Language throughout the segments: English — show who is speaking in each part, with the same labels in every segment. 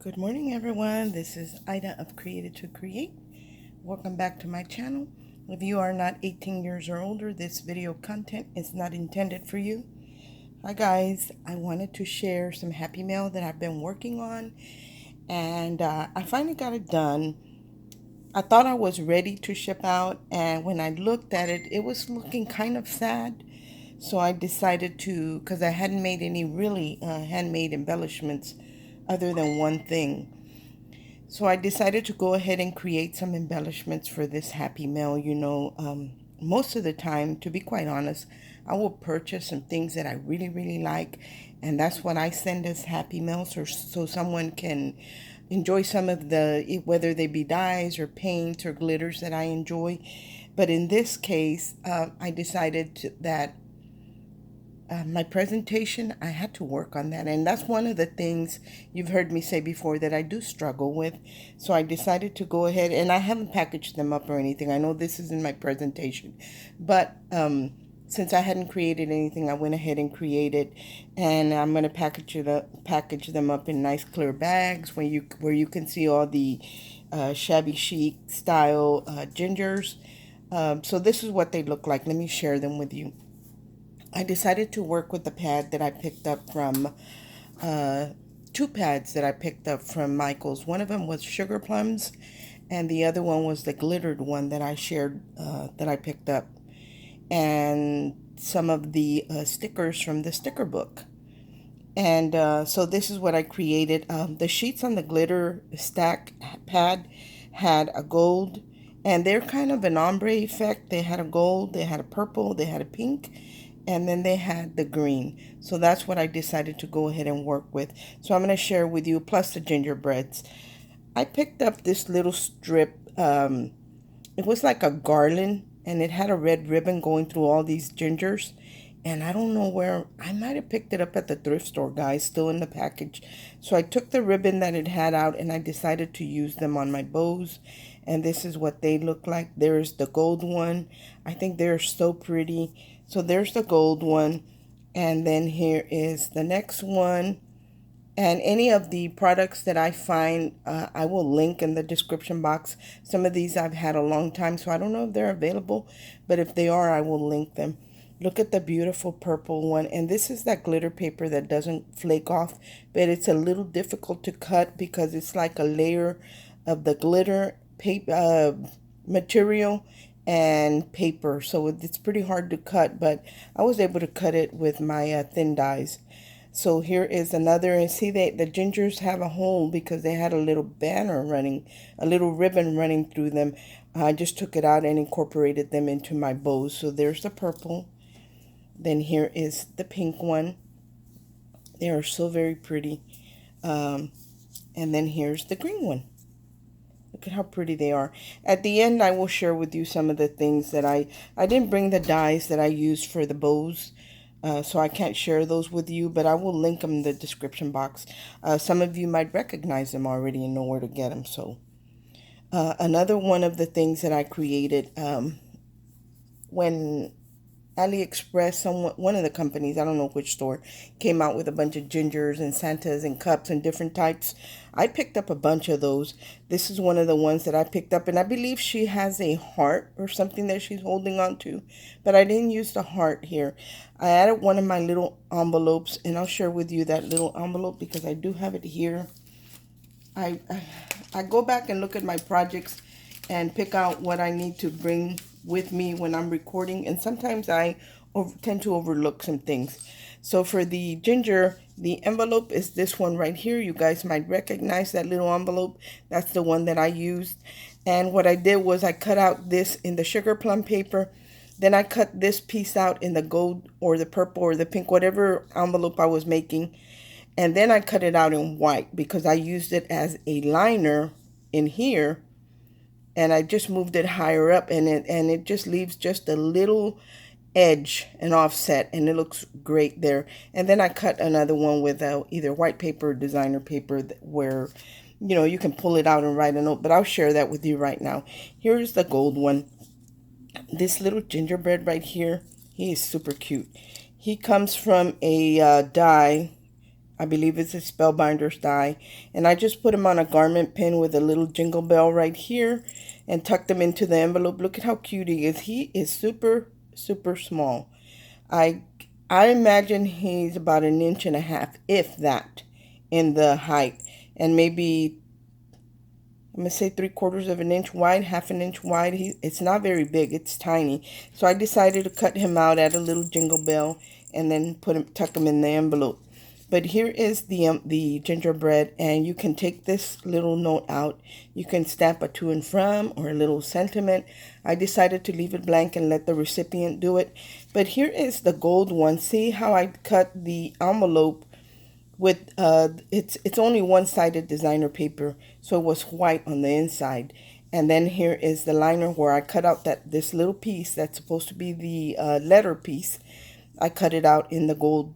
Speaker 1: Good morning, everyone. This is Ida of Created to Create. Welcome back to my channel. If you are not 18 years or older, this video content is not intended for you. Hi, guys. I wanted to share some happy mail that I've been working on, and I finally got it done. I thought I was ready to ship out, and when I looked at it, it was looking kind of sad. So I decided to, because I hadn't made any really handmade embellishments other than one thing. So I decided to go ahead and create some embellishments for this happy mail. Most of the time, to be quite honest, I will purchase some things that I really, really like, and that's what I send as happy mails, or so someone can enjoy some of the, whether they be dyes or paints or glitters that I enjoy. But in this case, I decided that my presentation, I had to work on that. And that's one of the things you've heard me say before that I do struggle with. So I decided to go ahead, and I haven't packaged them up or anything. I know this is in my presentation, but since I hadn't created anything, I went ahead and created, and I'm going to package them up in nice clear bags where you can see all the shabby chic style gingers. So this is what they look like. Let me share them with you. I decided to work with the pad that I picked up from, two pads that I picked up from Michael's. One of them was Sugar Plums, and the other one was the glittered one that I shared, that I picked up. And some of the stickers from the sticker book. And so this is what I created. The sheets on the glitter stack pad had a gold, and they're kind of an ombre effect. They had a gold, they had a purple, they had a pink, and then they had the green. So that's what I decided to go ahead and work with. So I'm going to share with you, plus the gingerbreads. I picked up this little strip. It was like a garland, and it had a red ribbon going through all these gingers. And I don't know where, I might have picked it up at the thrift store, guys, still in the package. So I took the ribbon that it had out, and I decided to use them on my bows. And this is what they look like. There's the gold one. I think they're so pretty. So there's the gold one. And then here is the next one. And any of the products that I find, I will link in the description box. Some of these I've had a long time, so I don't know if they're available. But if they are, I will link them. Look at the beautiful purple one. And this is that glitter paper that doesn't flake off. But it's a little difficult to cut because it's like a layer of the glitter paper material and paper. So it's pretty hard to cut. But I was able to cut it with my thin dies. So here is another, and see the gingers have a hole because they had a little banner running, a little ribbon running through them. I just took it out and incorporated them into my bows. So there's the purple. Then here is the pink one. They are so very pretty. And then here's the green one. Look at how pretty they are. At the end, I will share with you some of the things that I didn't bring the dies that I used for the bows. So I can't share those with you, but I will link them in the description box. Some of you might recognize them already and know where to get them. So another one of the things that I created, when AliExpress, one of the companies, I don't know which store, came out with a bunch of gingers and Santas and cups and different types. I picked up a bunch of those. This is one of the ones that I picked up, and I believe she has a heart or something that she's holding on to, but I didn't use the heart here. I added one of my little envelopes, and I'll share with you that little envelope because I do have it here. I go back and look at my projects and pick out what I need to bring with me when I'm recording, and sometimes I tend to overlook some things. So for the ginger, the envelope is this one right here. You guys might recognize that little envelope. That's the one that I used. And what I did was I cut out this in the sugar plum paper. Then I cut this piece out in the gold or the purple or the pink, whatever envelope I was making. And then I cut it out in white because I used it as a liner in here. And I just moved it higher up, and it just leaves just a little edge and offset, and it looks great there. And then I cut another one with either white paper or designer paper where, you can pull it out and write a note, but I'll share that with you right now. Here's the gold one. This little gingerbread right here, he is super cute. He comes from a die. I believe it's a Spellbinder's die. And I just put them on a garment pin with a little jingle bell right here and tucked them into the envelope. Look at how cute he is. He is super, super small. I I imagine he's about an inch and a half, if that, in the height. And maybe I'm gonna say 3/4 of an inch wide, half an inch wide. It's not very big, it's tiny. So I decided to cut him out, add a little jingle bell, and then tuck him in the envelope. But here is the gingerbread, and you can take this little note out. You can stamp a to and from or a little sentiment. I decided to leave it blank and let the recipient do it. But here is the gold one. See how I cut the envelope with it's only one-sided designer paper, so it was white on the inside. And then here is the liner where I cut out this little piece that's supposed to be the letter piece. I cut it out in the gold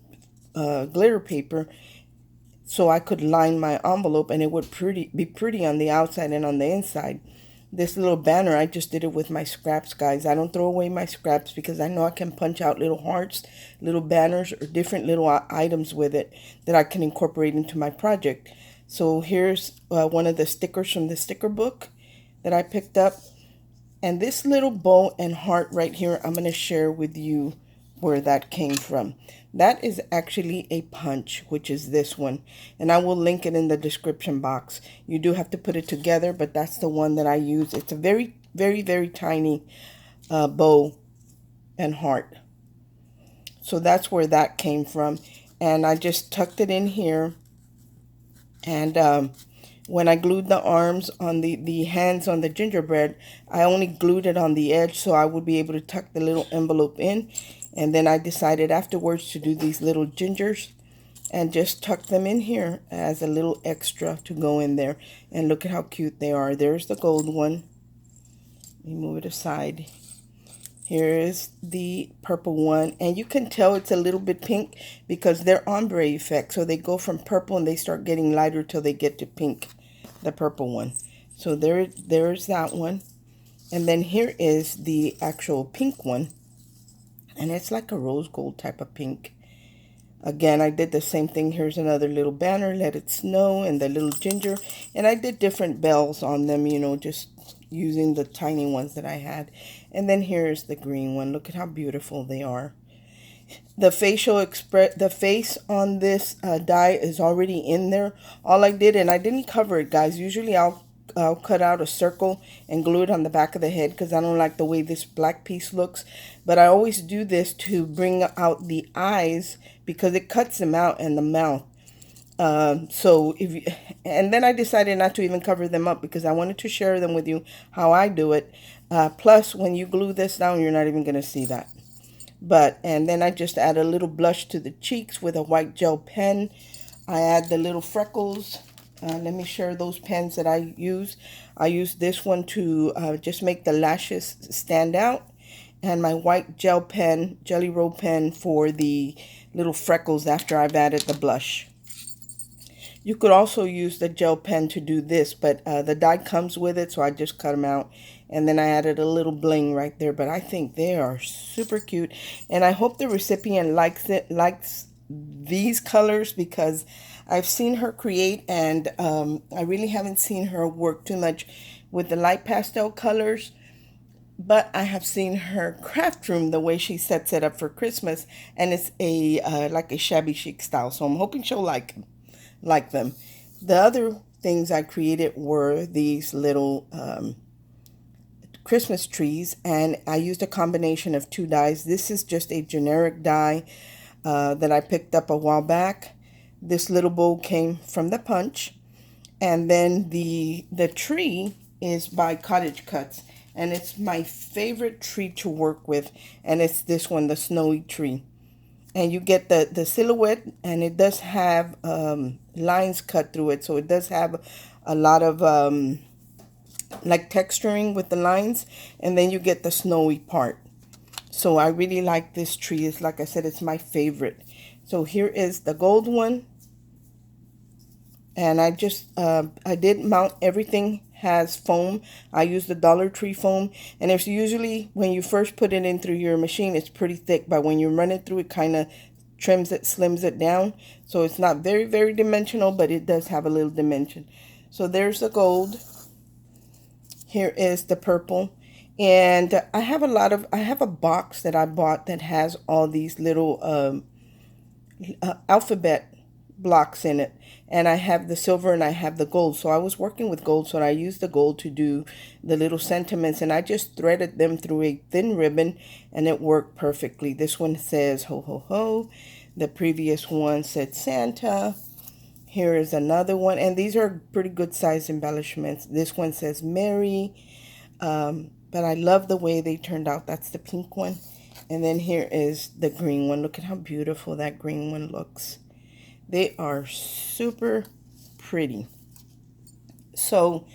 Speaker 1: glitter paper so I could line my envelope and it would be pretty on the outside and on the inside. This little banner, I just did it with my scraps, guys. I don't throw away my scraps because I know I can punch out little hearts, little banners, or different little items with it that I can incorporate into my project. So here's one of the stickers from the sticker book that I picked up. And this little bow and heart right here, I'm going to share with you where that came from. That is actually a punch, which is this one. And I will link it in the description box. You do have to put it together, but that's the one that I use. It's a very, very, very tiny bow and heart. So that's where that came from. And I just tucked it in here. And when I glued the arms on the hands on the gingerbread, I only glued it on the edge so I would be able to tuck the little envelope in. And then I decided afterwards to do these little gingers and just tuck them in here as a little extra to go in there. And look at how cute they are. There's the gold one. Let me move it aside. Here is the purple one. And you can tell it's a little bit pink because they're ombre effect. So they go from purple and they start getting lighter till they get to pink, the purple one. So there's that one. And then here is the actual pink one. And it's like a rose gold type of pink. Again, I did the same thing. Here's another little banner, let it snow, and the little ginger. And I did different bells on them, you know, just using the tiny ones that I had. And then here's the green one. Look at how beautiful they are. The face on this die is already in there. All I did, and I didn't cover it, guys. Usually I'll cut out a circle and glue it on the back of the head because I don't like the way this black piece looks. But I always do this to bring out the eyes because it cuts them out and the mouth. And then I decided not to even cover them up because I wanted to share them with you how I do it. Plus, when you glue this down, you're not even going to see that. And then I just add a little blush to the cheeks with a white gel pen. I add the little freckles. Let me share those pens that I use. I use this one to just make the lashes stand out. And my white gel pen, Jelly Roll pen for the little freckles after I've added the blush. You could also use the gel pen to do this, but the die comes with it, so I just cut them out. And then I added a little bling right there, but I think they are super cute. And I hope the recipient likes these colors because I've seen her create, and I really haven't seen her work too much with the light pastel colors. But I have seen her craft room, the way she sets it up for Christmas, and it's like a shabby chic style. So I'm hoping she'll like them. The other things I created were these little Christmas trees, and I used a combination of two dyes. This is just a generic dye that I picked up a while back. This little bow came from the punch, and then the tree is by Cottage Cuts, and it's my favorite tree to work with, and it's this one, the snowy tree. And you get the silhouette, and it does have lines cut through it, so it does have a lot of like texturing with the lines, and then you get the snowy part. So I really like this tree. It's like I said, it's my favorite. So here is the gold one, and I did mount everything has foam. I use the Dollar Tree foam, and it's usually when you first put it in through your machine, it's pretty thick, but when you run it through, it kind of trims it, slims it down. So it's not very, very dimensional, but it does have a little dimension. So there's the gold. Here is the purple. And I have a box that I bought that has all these little alphabet blocks in it. And I have the silver and I have the gold. So I was working with gold, so I used the gold to do the little sentiments, and I just threaded them through a thin ribbon, and it worked perfectly. This one says ho ho ho. The previous one said Santa. Here is another one, and these are pretty good size embellishments. This one says Mary, but I love the way they turned out. That's the pink one. And then here is the green one. Look at how beautiful that green one looks. They are super pretty. So,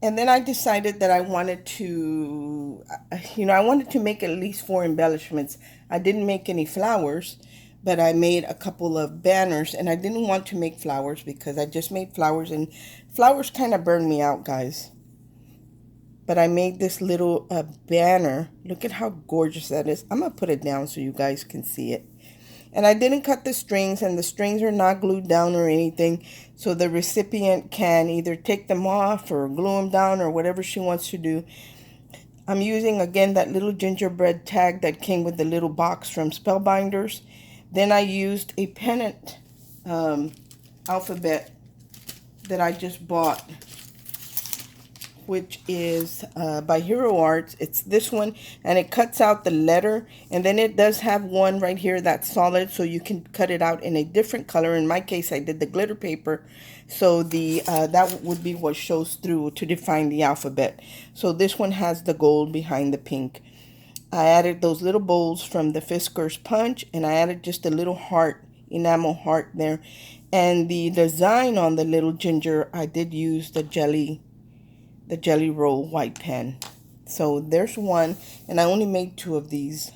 Speaker 1: and then I decided that I wanted to, I wanted to make at least 4 embellishments. I didn't make any flowers, but I made a couple of banners, and I didn't want to make flowers because I just made flowers, and flowers kind of burned me out, guys. But I made this little banner. Look at how gorgeous that is. I'm going to put it down so you guys can see it. And I didn't cut the strings, and the strings are not glued down or anything. So the recipient can either take them off or glue them down or whatever she wants to do. I'm using, again, that little gingerbread tag that came with the little box from Spellbinders. Then I used a pennant alphabet that I just bought, which is by Hero Arts. It's this one, and it cuts out the letter, and then it does have one right here that's solid, so you can cut it out in a different color. In my case, I did the glitter paper, so the that would be what shows through to define the alphabet. So this one has the gold behind the pink. I added those little bowls from the Fisker's Punch, and I added just a little heart, enamel heart there. And the design on the little ginger, I did use the jelly roll white pen. So there's one, and I only made 2 of these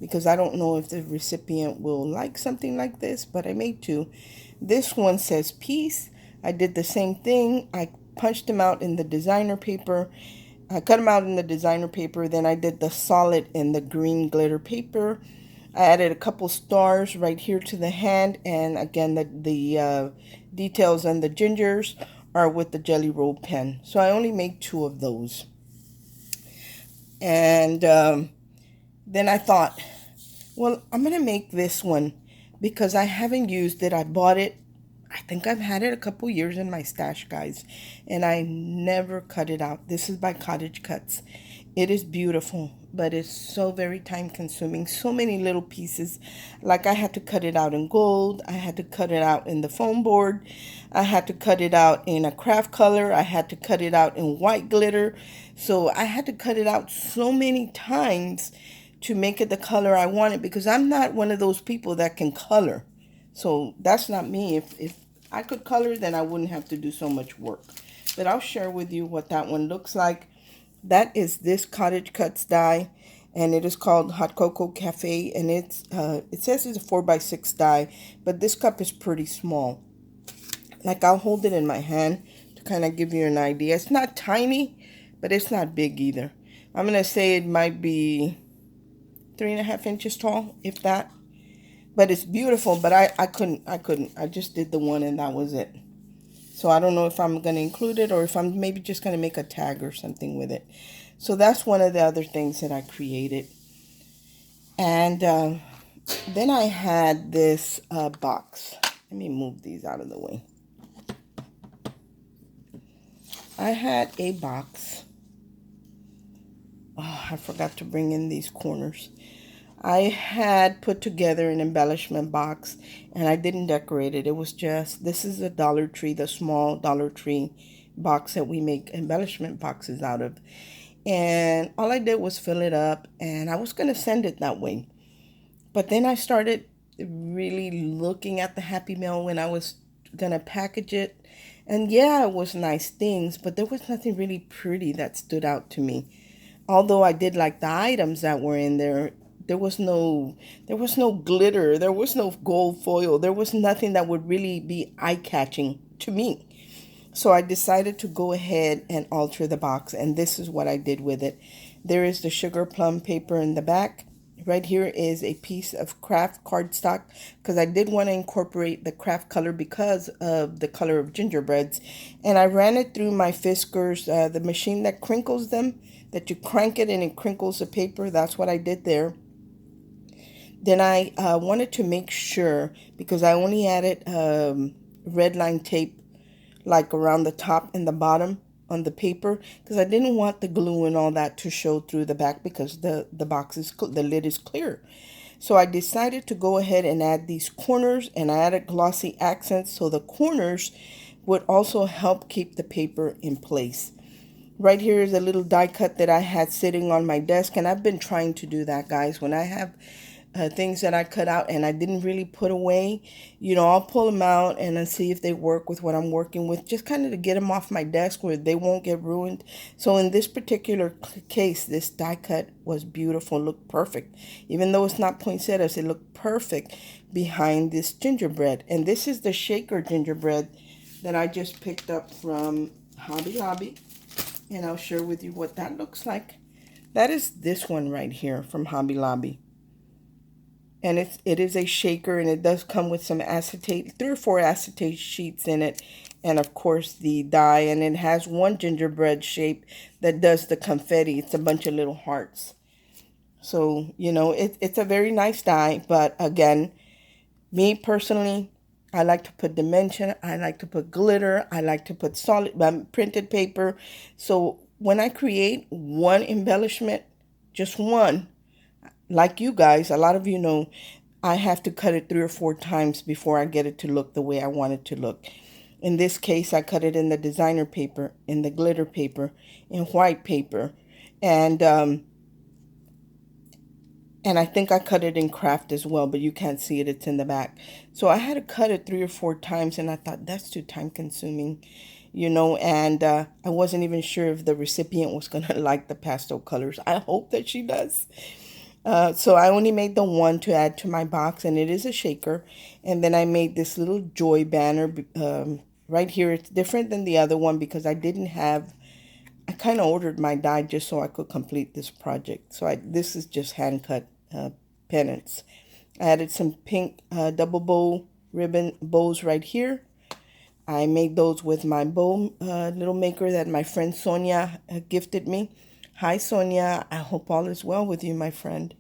Speaker 1: because I don't know if the recipient will like something like this, but I made 2. This one says peace. I did the same thing. I punched them out in the designer paper. I cut them out in the designer paper. Then I did the solid in the green glitter paper. I added a couple stars right here to the hand, and again the details on the gingers are with the jelly roll pen. So I only made 2 of those. And then I thought, well, I'm going to make this one because I haven't used it. I bought it. I think I've had it a couple years in my stash, guys, and I never cut it out. This is by Cottage Cuts. It is beautiful, but it's so very time consuming. So many little pieces. Like I had to cut it out in gold. I had to cut it out in the foam board. I had to cut it out in a craft color. I had to cut it out in white glitter. So I had to cut it out so many times to make it the color I wanted, because I'm not one of those people that can color. So that's not me. If I could color, then I wouldn't have to do so much work. But I'll share with you what that one looks like. That is this Cottage Cuts die, and it is called Hot Cocoa Cafe, and it's it says it's a 4x6 die, but this cup is pretty small. Like, I'll hold it in my hand to kind of give you an idea. It's not tiny, but it's not big either. I'm going to say it might be 3.5 inches tall, if that. But it's beautiful, but I couldn't. I just did the one, and that was it. So I don't know if I'm going to include it or if I'm maybe just going to make a tag or something with it. So that's one of the other things that I created. And then I had this box. Let me move these out of the way. I had a box. Oh, I forgot to bring in these corners. I had put together an embellishment box, and I didn't decorate it. It was just, this is a Dollar Tree, the small Dollar Tree box that we make embellishment boxes out of. And all I did was fill it up, and I was going to send it that way. But then I started really looking at the Happy Mail when I was going to package it. And yeah, it was nice things, but there was nothing really pretty that stood out to me. Although I did like the items that were in there. There was no glitter. There was no gold foil. There was nothing that would really be eye-catching to me. So I decided to go ahead and alter the box, and this is what I did with it. There is the sugar plum paper in the back Right here is a piece of craft cardstock because I did want to incorporate the craft color because of the color of gingerbreads. And I ran it through my Fiskars, the machine that crinkles them, that you crank it and it crinkles the paper. That's what I did there. Then I wanted to make sure, because I only added red line tape like around the top and the bottom on the paper, because I didn't want the glue and all that to show through the back because the box is the lid is clear. So I decided to go ahead and add these corners, and I added glossy accents so the corners would also help keep the paper in place. Right here is a little die cut that I had sitting on my desk, and I've been trying to do that, guys. When I have things that I cut out and I didn't really put away, you know, I'll pull them out and then see if they work with what I'm working with, just kind of to get them off my desk where they won't get ruined. So in this particular case, this die cut was beautiful, looked perfect. Even though it's not poinsettias, it looked perfect behind this gingerbread. And this is the shaker gingerbread that I just picked up from Hobby Lobby. And I'll share with you what that looks like. That is this one right here from Hobby Lobby. And it is a shaker, and it does come with some acetate, 3 or 4 acetate sheets in it, and of course the die. And it has one gingerbread shape that does the confetti. It's a bunch of little hearts. So, you know, it's a very nice die, but again, me personally, I like to put dimension, I like to put glitter, I like to put solid printed paper. So when I create one embellishment, just one, like you guys, a lot of you know, I have to cut it 3 or 4 times before I get it to look the way I want it to look. In this case, I cut it in the designer paper, in the glitter paper, in white paper, and I think I cut it in craft as well, but you can't see it, it's in the back. So I had to cut it 3 or 4 times, and I thought that's too time consuming, you know, and I wasn't even sure if the recipient was going to like the pastel colors. I hope that she does. So I only made the one to add to my box, and it is a shaker. And then I made this little joy banner right here. It's different than the other one because I didn't have, I kind of ordered my die just so I could complete this project. So this is just hand cut pennants. I added some pink double bow ribbon bows right here. I made those with my bow little maker that my friend Sonia gifted me. Hi Sonia, I hope all is well with you, my friend.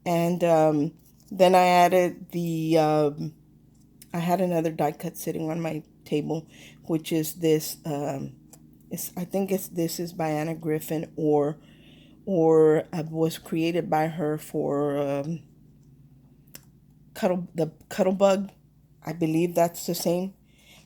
Speaker 1: And then I added I had another die cut sitting on my table, which is this, I think this is by Anna Griffin, or was created by her for the Cuttlebug. I believe that's the same,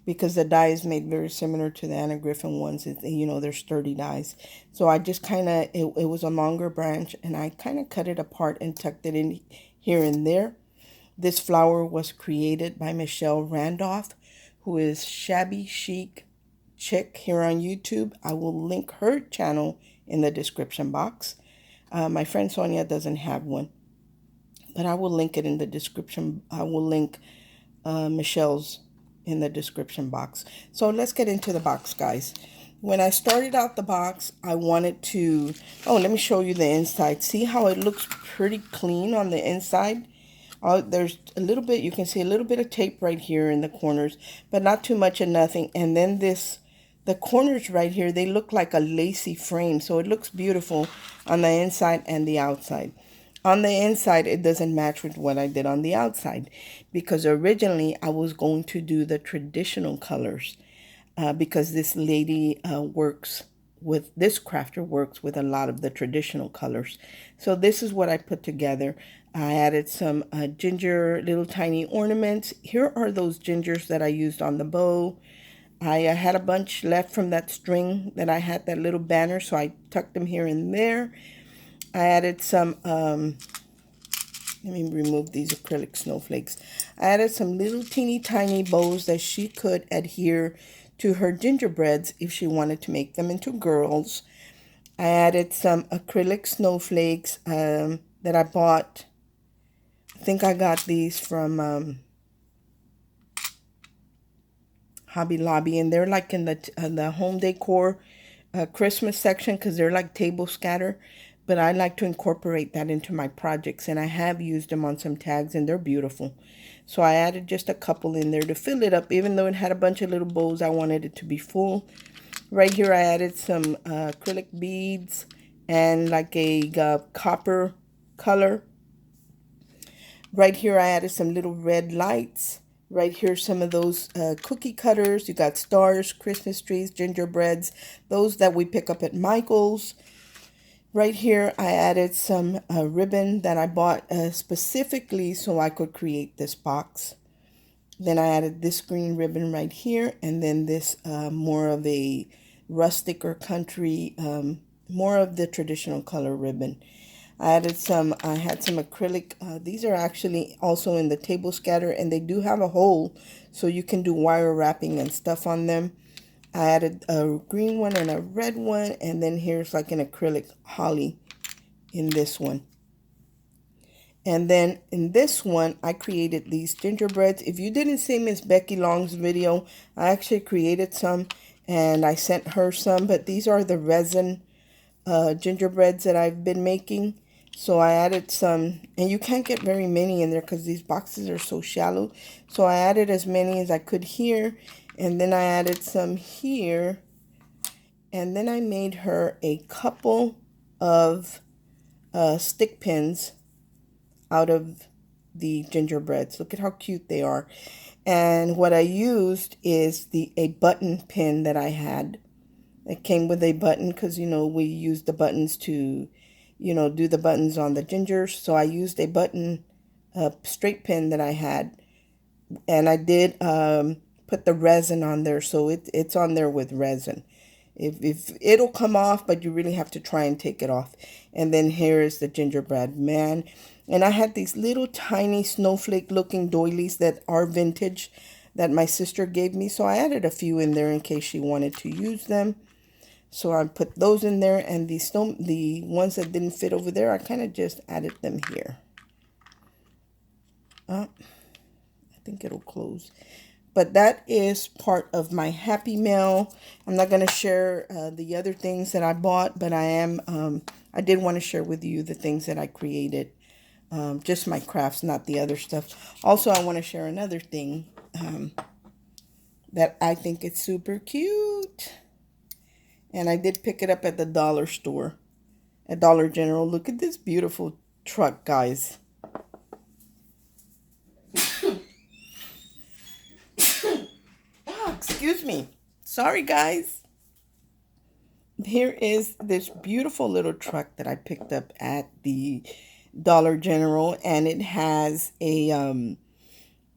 Speaker 1: because the die is made very similar to the Anna Griffin ones. You know, they're sturdy dies. So I just kind of, it was a longer branch, and I kind of cut it apart and tucked it in here and there. This flower was created by Michelle Randolph, who is Shabby Chic Chick here on YouTube. I will link her channel in the description box. My friend Sonia doesn't have one, but I will link it in the description. I will link Michelle's in the description box. So let's get into the box, guys. When I started out the box, I wanted to, let me show you the inside. See how it looks pretty clean on the inside? There's a little bit, you can see a little bit of tape right here in the corners, but not too much of nothing. And then the corners right here, they look like a lacy frame. So it looks beautiful on the inside and the outside. On the inside, it doesn't match with what I did on the outside, because originally I was going to do the traditional colors because this lady this crafter works with a lot of the traditional colors. So this is what I put together. I added some ginger little tiny ornaments. Here are those gingers that I used on the bow. I had a bunch left from that string that I had, that little banner, so I tucked them here and there. I added some, let me remove these acrylic snowflakes. I added some little teeny tiny bows that she could adhere to her gingerbreads if she wanted to make them into girls. I added some acrylic snowflakes that I bought. I think I got these from Hobby Lobby, and they're like in the home decor Christmas section, because they're like table scatter. but I like to incorporate that into my projects, and I have used them on some tags, and they're beautiful. So I added just a couple in there to fill it up. Even though it had a bunch of little bows, I wanted it to be full. Right here I added some acrylic beads and like a copper color. Right here I added some little red lights. Right here some of those cookie cutters. You got stars, Christmas trees, gingerbreads, those that we pick up at Michael's. Right here I added some ribbon that I bought specifically so I could create this box. Then I added this green ribbon right here, and then this more of a rustic or country, more of the traditional color ribbon. I had some acrylic. These are actually also in the table scatter, and they do have a hole, so you can do wire wrapping and stuff on them. I added a green one and a red one, and then here's like an acrylic holly in this one. And then in this one, I created these gingerbreads. If you didn't see Miss Becky Long's video, I actually created some and I sent her some. But these are the resin gingerbreads that I've been making. So I added some, and you can't get very many in there because these boxes are so shallow. So I added as many as I could here. And then I added some here. And then I made her a couple of stick pins out of the gingerbreads. Look at how cute they are. And what I used is a button pin that I had. It came with a button because, you know, we use the buttons to, you know, do the buttons on the gingers. So I used a button straight pin that I had. And I did put the resin on there. So it's on there with resin. If it'll come off, but you really have to try and take it off. And then here is the gingerbread man. And I had these little tiny snowflake looking doilies that are vintage that my sister gave me. So I added a few in there in case she wanted to use them. So I put those in there, and the ones that didn't fit over there, I kind of just added them here. I think it'll close. But that is part of my Happy Mail. I'm not going to share the other things that I bought, but I did want to share with you the things that I created. Just my crafts, not the other stuff. Also, I want to share another thing that I think is super cute. And I did pick it up at the dollar store, at Dollar General. Look at this beautiful truck, guys. Oh, excuse me. Sorry, guys. Here is this beautiful little truck that I picked up at the Dollar General, and it has the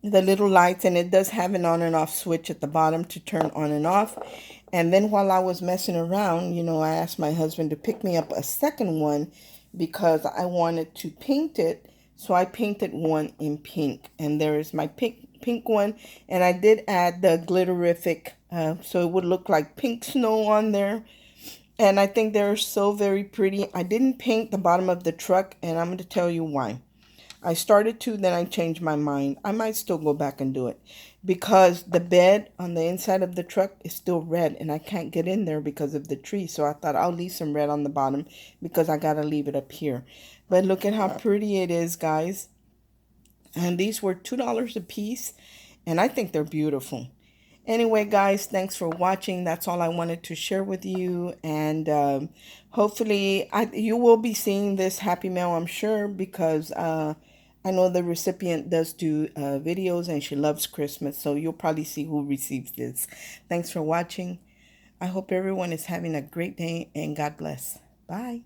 Speaker 1: little lights, and it does have an on and off switch at the bottom to turn on and off. And then while I was messing around, you know, I asked my husband to pick me up a second one because I wanted to paint it. So I painted one in pink, and there is my pink one, and I did add the glitterific so it would look like pink snow on there. And I think they're so very pretty. I didn't paint the bottom of the truck, and I'm going to tell you why. I started to, then I changed my mind. I might still go back and do it because the bed on the inside of the truck is still red, and I can't get in there because of the tree. So I thought I'll leave some red on the bottom because I got to leave it up here. But look at how pretty it is, guys. And these were $2 a piece, and I think they're beautiful. Anyway, guys, thanks for watching. That's all I wanted to share with you. And hopefully you will be seeing this Happy Mail, I'm sure, because I know the recipient does do videos, and she loves Christmas. So you'll probably see who receives this. Thanks for watching. I hope everyone is having a great day, and God bless. Bye.